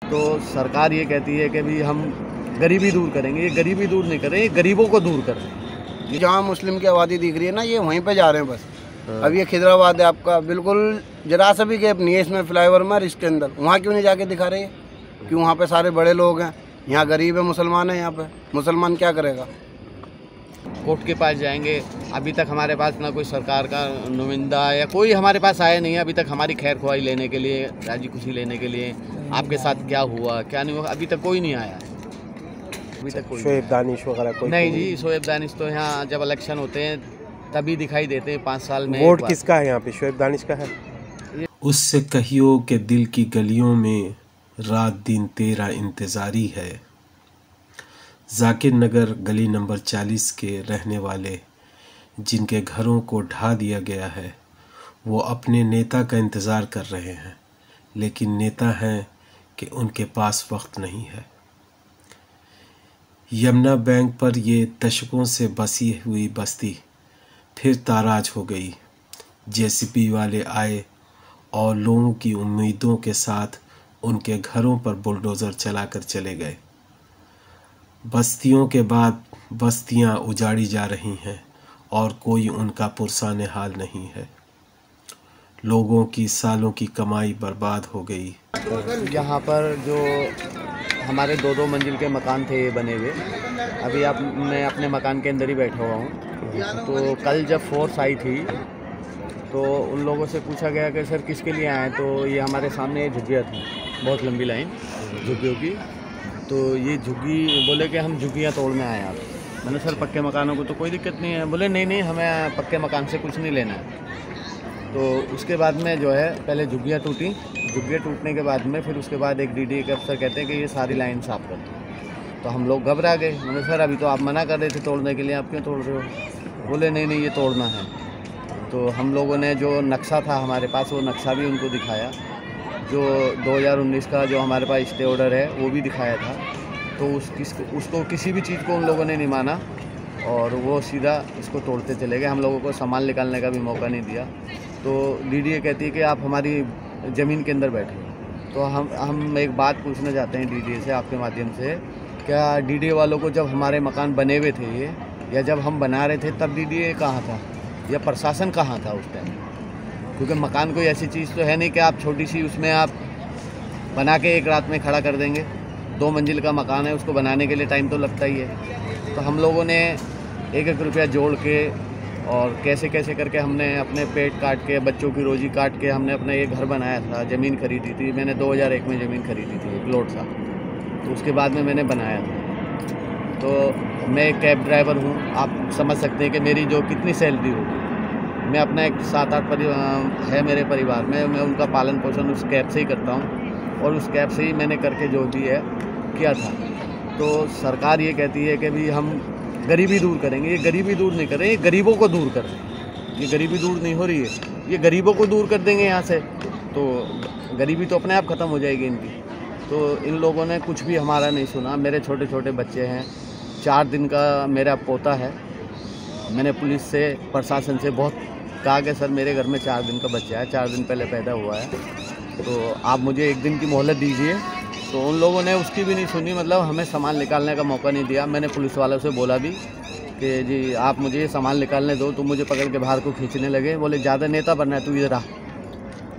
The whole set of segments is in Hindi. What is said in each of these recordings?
तो सरकार ये कहती है कि भी हम गरीबी दूर करेंगे। ये गरीबी दूर नहीं कर रहे, ये गरीबों को दूर कर रहे हैं। जहाँ मुस्लिम की आबादी दिख रही है ना, ये वहीं पे जा रहे हैं बस। अब ये खिदराबाद है आपका, बिल्कुल जरा सा भी गैप नहीं है इसमें, फ्लाईओवर में इसके अंदर। वहाँ क्यों नहीं जाके दिखा रहे हैं? क्यों? वहाँ पे सारे बड़े लोग हैं, यहाँ गरीब है, मुसलमान है। यहाँ पे मुसलमान क्या करेगा? कोर्ट के पास जाएंगे। अभी तक हमारे पास ना कोई सरकार का नुमाइंदा या कोई हमारे पास आया नहीं है अभी तक हमारी खैर ख्वाही लेने के लिए, राजी खुशी लेने के लिए। आपके साथ क्या हुआ क्या नहीं हुआ, अभी तक कोई नहीं आया है। अभी तक कोई शोएब दानिश वगैरह कोई नहीं जी। शोएब दानिश तो यहाँ जब इलेक्शन होते हैं तभी दिखाई देते हैं, 5 साल में। वोट किसका है यहाँ पे? शोएब दानिश का है। उससे कहियो के दिल की गलियों में रात दिन तेरा इंतज़ारी है। जाकिर नगर गली नंबर 40 के रहने वाले जिनके घरों को ढा दिया गया है, वो अपने नेता का इंतज़ार कर रहे हैं, लेकिन नेता हैं कि उनके पास वक्त नहीं है। यमुना बैंक पर ये दशकों से बसी हुई बस्ती फिर ताराज हो गई। जेसीबी वाले आए और लोगों की उम्मीदों के साथ उनके घरों पर बुलडोज़र चलाकर चले गए। बस्तियों के बाद बस्तियां उजाड़ी जा रही हैं और कोई उनका पुरसाने हाल नहीं है। लोगों की सालों की कमाई बर्बाद हो गई। यहाँ पर जो हमारे 2-2 मंजिल के मकान थे ये बने हुए, अभी मैं अपने मकान के अंदर ही बैठा हुआ हूँ। तो कल जब फोर्स आई थी तो उन लोगों से पूछा गया कि सर किसके लिए आए, तो ये हमारे सामने झुग्गियाँ थी, बहुत लंबी लाइन झुग्गियों की। तो ये झुग्गी बोले कि हम झुग्गियाँ तोड़ने आए आप। मैंने सर पक्के मकानों को तो कोई दिक्कत नहीं है। बोले नहीं हमें पक्के मकान से कुछ नहीं लेना है। तो उसके बाद में जो है पहले झुग्गियाँ टूटी, झुग्गियाँ टूटने के बाद में फिर उसके बाद एक डीडी के अफसर कहते हैं कि ये सारी लाइन साफ कर दो। तो हम लोग घबरा गए। मैंने सर अभी तो आप मना कर रहे थे तोड़ने के लिए, आप क्यों तोड़ रहे हो? बोले नहीं ये तोड़ना है। तो हम लोगों ने जो नक्शा था हमारे पास, वो नक्शा भी उनको दिखाया, जो 2019 का जो हमारे पास स्टे ऑर्डर है वो भी दिखाया था। तो उसको किसी भी चीज़ को उन लोगों ने नहीं माना और वो सीधा इसको तोड़ते चले गए। हम लोगों को सामान निकालने का भी मौका नहीं दिया। तो डीडीए कहती है कि आप हमारी ज़मीन के अंदर बैठे। तो हम एक बात पूछना चाहते हैं डीडीए से आपके माध्यम से, क्या डीडीए वालों को जब हमारे मकान बने हुए थे ये, या जब हम बना रहे थे तब डीडीए कहाँ था या प्रशासन कहाँ था उस टाइम? क्योंकि मकान कोई ऐसी चीज़ तो है नहीं कि आप छोटी सी उसमें आप बना के एक रात में खड़ा कर देंगे। 2 मंजिल का मकान है, उसको बनाने के लिए टाइम तो लगता ही है। तो हम लोगों ने 1-1 रुपया जोड़ के और कैसे कैसे करके हमने अपने पेट काट के, बच्चों की रोजी काट के हमने अपना ये घर बनाया था। ज़मीन खरीदी थी मैंने, 2001 में ज़मीन खरीदी थी, एक प्लॉट था। तो उसके बाद में मैंने बनाया था। तो मैं एक कैब ड्राइवर हूँ, आप समझ सकते हैं कि मेरी जो कितनी सैलरी होगी। मैं अपना एक 7-8 है मेरे परिवार में, मैं उनका पालन पोषण उस कैब से ही करता हूँ और उस कैब से ही मैंने करके जो भी है किया था। तो सरकार ये कहती है कि भी हम गरीबी दूर करेंगे। ये गरीबी दूर नहीं कर रहे, ये गरीबों को दूर कर रहे हैं। ये गरीबी दूर नहीं हो रही है, ये गरीबों को दूर कर देंगे यहाँ से, तो गरीबी तो अपने आप ख़त्म हो जाएगी इनकी। तो इन लोगों ने कुछ भी हमारा नहीं सुना। मेरे छोटे छोटे बच्चे हैं, 4 दिन का मेरा पोता है। मैंने पुलिस से, प्रशासन से बहुत कहा कि सर मेरे घर में 4 दिन का बच्चा है, 4 दिन पहले पैदा हुआ है, तो आप मुझे 1 दिन की मोहलत दीजिए। तो उन लोगों ने उसकी भी नहीं सुनी, मतलब हमें सामान निकालने का मौका नहीं दिया। मैंने पुलिस वालों से बोला भी कि जी आप मुझे ये सामान निकालने दो, तो मुझे पकड़ के बाहर को खींचने लगे। बोले ज़्यादा नेता बनना है तू इधर आ।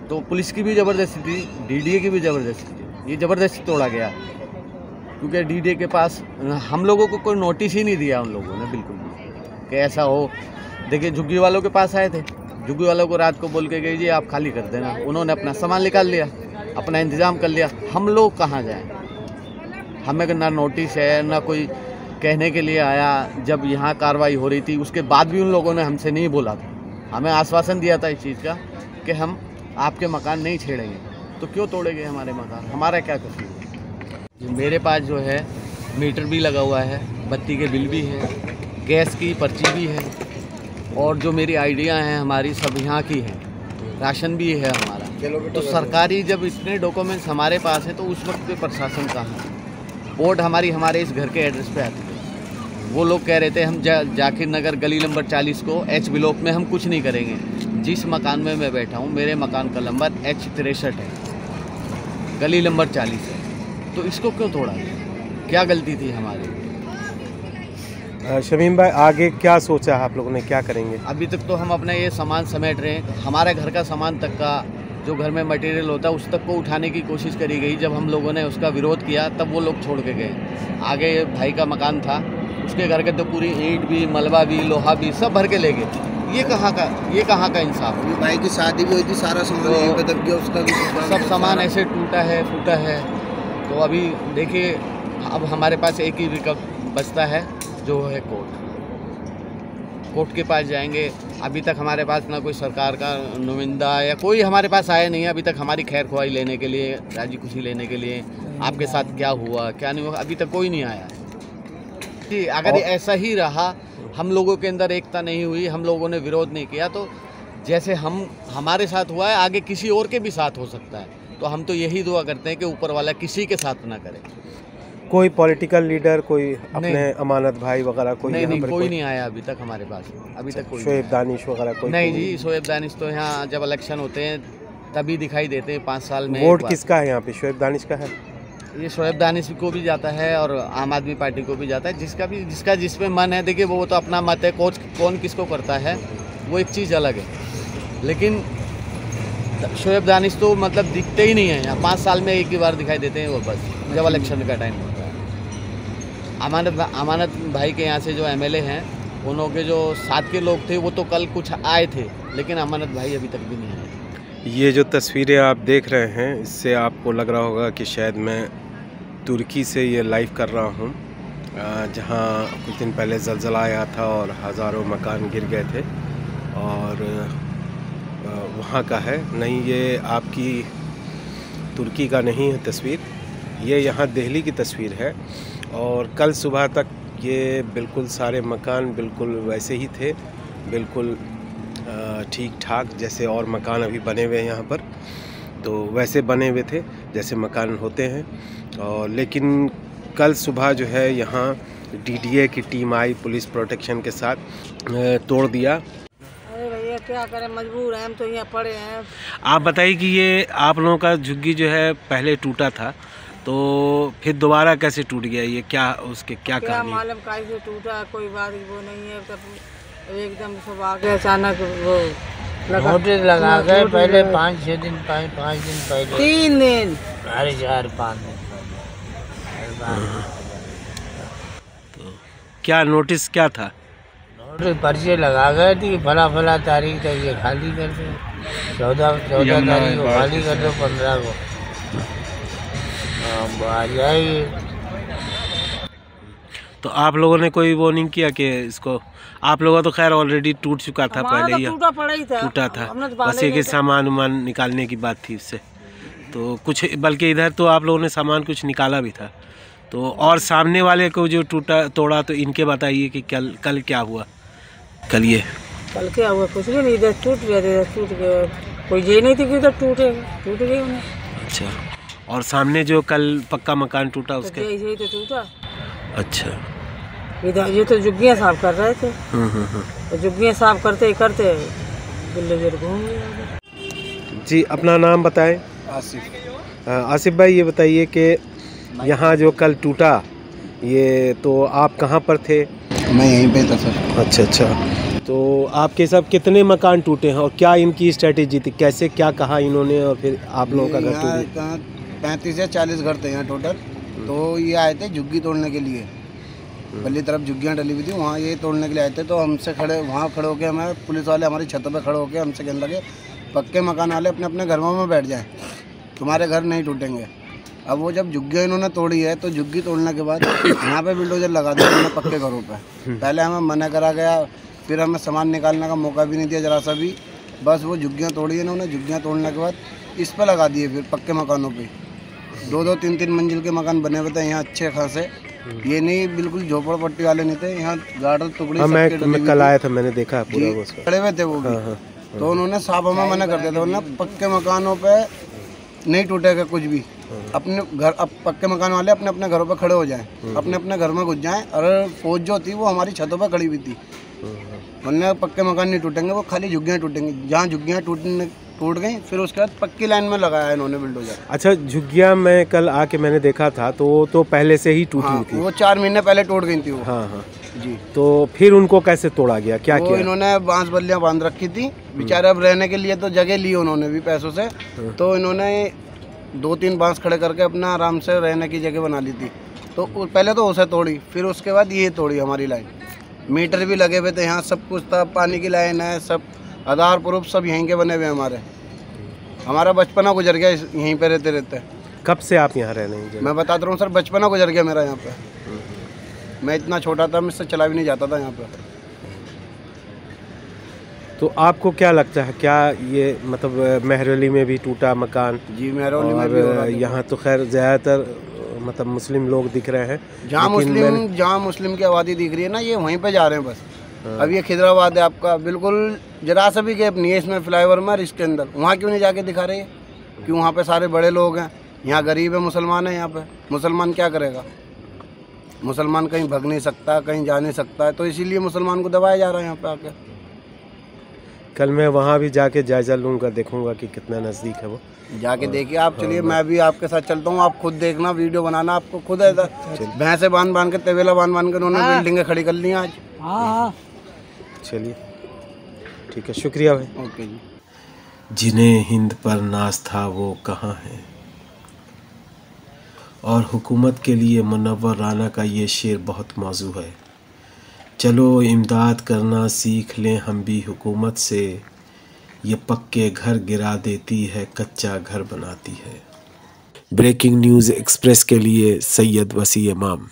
तो पुलिस की भी ज़बरदस्ती थी, डीडीए की भी ज़बरदस्ती थी। ये ज़बरदस्ती तोड़ा गया क्योंकि डीडीए के पास हम लोगों को कोई नोटिस ही नहीं दिया उन लोगों ने बिल्कुल भी कि ऐसा हो। देखिए झुग्गी वालों के पास आए थे, झुग्गी वालों को रात को बोल के गई जी आप खाली कर देना। उन्होंने अपना सामान निकाल लिया, अपना इंतज़ाम कर लिया। हम लोग कहाँ जाएं? हमें ना नोटिस है ना कोई कहने के लिए आया। जब यहाँ कार्रवाई हो रही थी उसके बाद भी उन लोगों ने हमसे नहीं बोला था। हमें आश्वासन दिया था इस चीज़ का कि हम आपके मकान नहीं छेड़ेंगे, तो क्यों तोड़ेंगे हमारे मकान? हमारा क्या कसूर? मेरे पास जो है मीटर भी लगा हुआ है, बत्ती के बिल भी है, गैस की पर्ची भी है और जो मेरी आइडिया हैं हमारी सब यहाँ की हैं, राशन भी है हमारा। तो सरकारी जब इतने डॉक्यूमेंट्स हमारे पास हैं तो उस वक्त पे प्रशासन कहाँ है? बोर्ड हमारे इस घर के एड्रेस पे आती है। वो लोग कह रहे थे हम जाकिर नगर गली नंबर 40 को H ब्लॉक में हम कुछ नहीं करेंगे। जिस मकान में मैं बैठा हूँ मेरे मकान का नंबर H63 है, गली नंबर 40 है। तो इसको क्यों तोड़ा? क्या गलती थी हमारी? शमीम भाई, आगे क्या सोचा है आप लोगों ने, क्या करेंगे? अभी तक तो हम अपना ये सामान समेट रहे हैं। हमारे घर का सामान तक का जो घर में मटेरियल होता है उस तक को उठाने की कोशिश करी गई। जब हम लोगों ने उसका विरोध किया तब वो लोग छोड़ के गए। आगे भाई का मकान था, उसके घर के तो पूरी ईंट भी, मलबा भी, लोहा भी सब भर के ले गए। ये कहाँ का इंसाफ? भाई की शादी भी हुई थी, सारा सामान यहीं पे दब गया, उसका भी सब सामान ऐसे टूटा है, फूटा है। तो अभी देखिए, अब हमारे पास एक ही विकल्प बचता है, जो है कोर्ट के पास जाएंगे। अभी तक हमारे पास ना कोई सरकार का नुमाइंदा या कोई हमारे पास आया नहीं है अभी तक हमारी खैर ख्वाही लेने के लिए, राजी खुशी लेने के लिए, आपके साथ क्या हुआ क्या नहीं हुआ, अभी तक कोई नहीं आया जी। अगर ये ऐसा ही रहा, हम लोगों के अंदर एकता नहीं हुई, हम लोगों ने विरोध नहीं किया, तो जैसे हमारे साथ हुआ है आगे किसी और के भी साथ हो सकता है। तो हम तो यही दुआ करते हैं कि ऊपर वाला किसी के साथ ना करे। कोई पॉलिटिकल लीडर, कोई अपने अमानत भाई वगैरह कोई? नहीं, कोई नहीं आया अभी तक हमारे पास। अभी तक कोई शोएब दानिश वगैरह कोई? नहीं जी, शोएब दानिश तो यहाँ जब इलेक्शन होते हैं तभी दिखाई देते हैं, 5 साल में। वोट किसका है यहाँ पे? शोएब दानिश का है? ये शोएब दानिश को भी जाता है और आम आदमी पार्टी को भी जाता है, जिसका जिसमें मन है। देखिए, वो तो अपना मत है, कौन किसको करता है वो एक चीज़ अलग है। लेकिन शोएब दानिश तो मतलब दिखते ही नहीं है यहाँ। 5 साल में एक ही बार दिखाई देते हैं वो, बस जब इलेक्शन का टाइम होता है। अमानत भाई के यहाँ से जो एमएलए हैं, उन्हों के जो साथ के लोग थे वो तो कल कुछ आए थे, लेकिन अमानत भाई अभी तक भी नहीं आए। ये जो तस्वीरें आप देख रहे हैं, इससे आपको लग रहा होगा कि शायद मैं तुर्की से ये लाइव कर रहा हूँ, जहाँ कुछ दिन पहले ज़लज़ला आया था और हज़ारों मकान गिर गए थे, और वहाँ का है। नहीं, ये आपकी तुर्की का नहीं है तस्वीर, ये यहाँ दिल्ली की तस्वीर है। और कल सुबह तक ये बिल्कुल सारे मकान बिल्कुल वैसे ही थे, बिल्कुल ठीक ठाक, जैसे और मकान अभी बने हुए हैं यहाँ पर, तो वैसे बने हुए थे जैसे मकान होते हैं। और लेकिन कल सुबह जो है यहाँ डीडीए की टीम आई पुलिस प्रोटेक्शन के साथ, तोड़ दिया। अरे भैया क्या करें, मजबूर हैं हम तो, यहाँ पड़े हैं। आप बताइए कि ये आप लोगों का झुग्गी जो है पहले टूटा था, तो फिर दोबारा कैसे टूट गया? ये क्या उसके क्या कहानी? मालूम कैसे टूटा, कोई बात वो नहीं है। तब एकदम सब आगे अचानक वो नोटिस लगा गए पहले 5-6 दिन, 5 दिन पहले, 3 दिन, 4-5 दिन। तो क्या नोटिस क्या था? नोटिस पर्चे लगा गए थे, फला तारीख तक ये खाली कर दो, 14 तारीख को खाली कर दो, 15 को आ जाएगी। तो आप लोगों ने कोई वो नहीं किया कि इसको? आप लोगों तो खैर ऑलरेडी टूट चुका था पहले ही, टूटा पड़ा ही था, टूटा था, बस ये कि सामान उमान निकालने की बात थी इससे, तो कुछ, बल्कि इधर तो आप लोगों ने सामान कुछ निकाला भी था। तो और सामने वाले को जो तोड़ा, तो इनके बताइए कि कल क्या हुआ? कल क्या हुआ? कुछ भी नहीं, इधर टूट गया, टूट गया, कोई ये नहीं थी कि इधर टूट गए उन्हें। अच्छा, और सामने जो कल पक्का मकान टूटा उसके? यही तो टूटा। अच्छा, इधर ये तो झुग्गियाँ साफ कर रहे थे, तो झुग्गियाँ साफ करते बिल्ले घूम गया। जी, अपना नाम बताएं। आसिफ भाई, ये बताइए कि यहाँ जो कल टूटा, ये तो आप कहाँ पर थे? मैं यहीं पे था सर। अच्छा, तो आपके सब कितने मकान टूटे हैं और क्या इनकी स्ट्रेटेजी थी, कैसे क्या कहा इन्होंने, और फिर आप लोगों का घर टूटा? 35 या 40 घर थे यहाँ टोटल। तो ये आए थे झुग्गी तोड़ने के लिए, पल्ली तरफ झुग्गियाँ डली हुई थी, वहाँ ये तोड़ने के लिए आए थे। तो हमसे वहाँ खड़े होकर हमें पुलिस वाले हमारी छतों पे खड़े होकर हमसे कहने लगे, पक्के मकान वाले अपने अपने घरों में बैठ जाएं, तुम्हारे घर नहीं टूटेंगे। अब वो जब झुग्गियाँ इन्होंने तोड़ी है, तो झुग्गी तोड़ने के बाद यहाँ पे बिल्डोजर लगा दिया उन्होंने पक्के घरों पे। पहले हमें मना करा गया, फिर हमें सामान निकालने का मौका भी नहीं दिया जरा सा भी। बस वो झुग्गियाँ तोड़ी इन्होंने, झुग्गियाँ तोड़ने के बाद इस पर लगा दिए फिर पक्के मकानों पे। 2-2, 3-3 मंजिल के मकान बने हुए थे यहाँ अच्छे खासे, ये नहीं बिल्कुल झोपड़पट्टी वाले नहीं थे। यहाँ गार्डन टुकड़ी मैं कल आया था, मैंने देखा पूरा खड़े हुए थे वो भी। तो उन्होंने साफ हमें मना कर दिया था, वरना पक्के मकानों पे नहीं टूटेगा कुछ भी। अपने घर, अब पक्के मकान वाले अपने अपने घरों पे खड़े हो जाएं, अपने अपने घर में घुस जाएं। और फौज जो थी वो हमारी छतों पे खड़ी हुई थी, वरना पक्के मकान नहीं टूटेंगे, वो खाली झुग्गियाँ टूटेंगी। जहाँ झुग्गियाँ टूट गई, फिर उसके बाद पक्की लाइन में लगाया इन्होंने बिल्डोजर। अच्छा, झुग्गियाँ में कल आके मैंने देखा था तो वो तो पहले से ही टूटी हुई थी। वो 4 महीने पहले टूट गई थी वो। हाँ हाँ जी। तो फिर उनको कैसे तोड़ा गया, क्या किया? इन्होंने बांस बल्लियाँ बांध रखी थी बेचारे, अब रहने के लिए तो जगह ली उन्होंने भी पैसों से, तो इन्होंने 2-3 बांस खड़े करके अपना आराम से रहने की जगह बना ली थी। तो पहले तो उसे तोड़ी, फिर उसके बाद ये तोड़ी हमारी लाइन। मीटर भी लगे हुए थे यहाँ, सब कुछ था, पानी की लाइन है, सब आधार प्रूफ सब यहीं के बने हुए हमारे। हमारा बचपना गुजर गया यहीं पे रहते रहते। कब से आप यहाँ रह रहे हैं? मैं बताता रहा हूँ सर, बचपना गुजर गया मेरा यहाँ पे। मैं इतना छोटा था, मुझसे चला भी नहीं जाता था यहाँ पे। तो आपको क्या लगता है, क्या ये मतलब मेहरौली में भी टूटा मकान? जी, मेहरौली में भी हो रहा है। यहाँ तो खैर ज़्यादातर मतलब मुस्लिम लोग दिख रहे हैं। जहाँ मुस्लिम की आबादी दिख रही है ना, ये वहीं पे जा रहे हैं बस। अब ये खिदराबाद है आपका, बिल्कुल जरा सा भी गैप नहीं है इसमें, फ्लाईओवर में, इसके अंदर। वहाँ क्यों नहीं जाके दिखा रहे हैं? क्यों? वहाँ पे सारे बड़े लोग हैं, यहाँ गरीब है, मुसलमान है। यहाँ पे मुसलमान क्या करेगा? मुसलमान कहीं भग नहीं सकता, कहीं जा नहीं सकता है, तो इसीलिए मुसलमान को दबाया जा रहा है यहाँ पे आके। कल मैं वहाँ भी जाके जायज़ा लूँगा, देखूँगा कि कितना नज़दीक है वो। जाके देखिए आप। चलिए मैं भी आपके साथ चलता हूँ, आप खुद देखना, वीडियो बनाना। आपको खुद ऐसा भैंसे बांध के, तवेला बांध के उन्होंने बिल्डिंगें खड़ी कर ली आज। चलिए ठीक है, शुक्रिया भाई। ओके जी। जिन्हें हिंद पर नाज था वो कहाँ है। और हुकूमत के लिए मुनव्वर राना का ये शेर बहुत मौजू है। चलो इमदाद करना सीख लें हम भी हुकूमत से, ये पक्के घर गिरा देती है, कच्चा घर बनाती है। ब्रेकिंग न्यूज़ एक्सप्रेस के लिए सैयद वसी इमाम।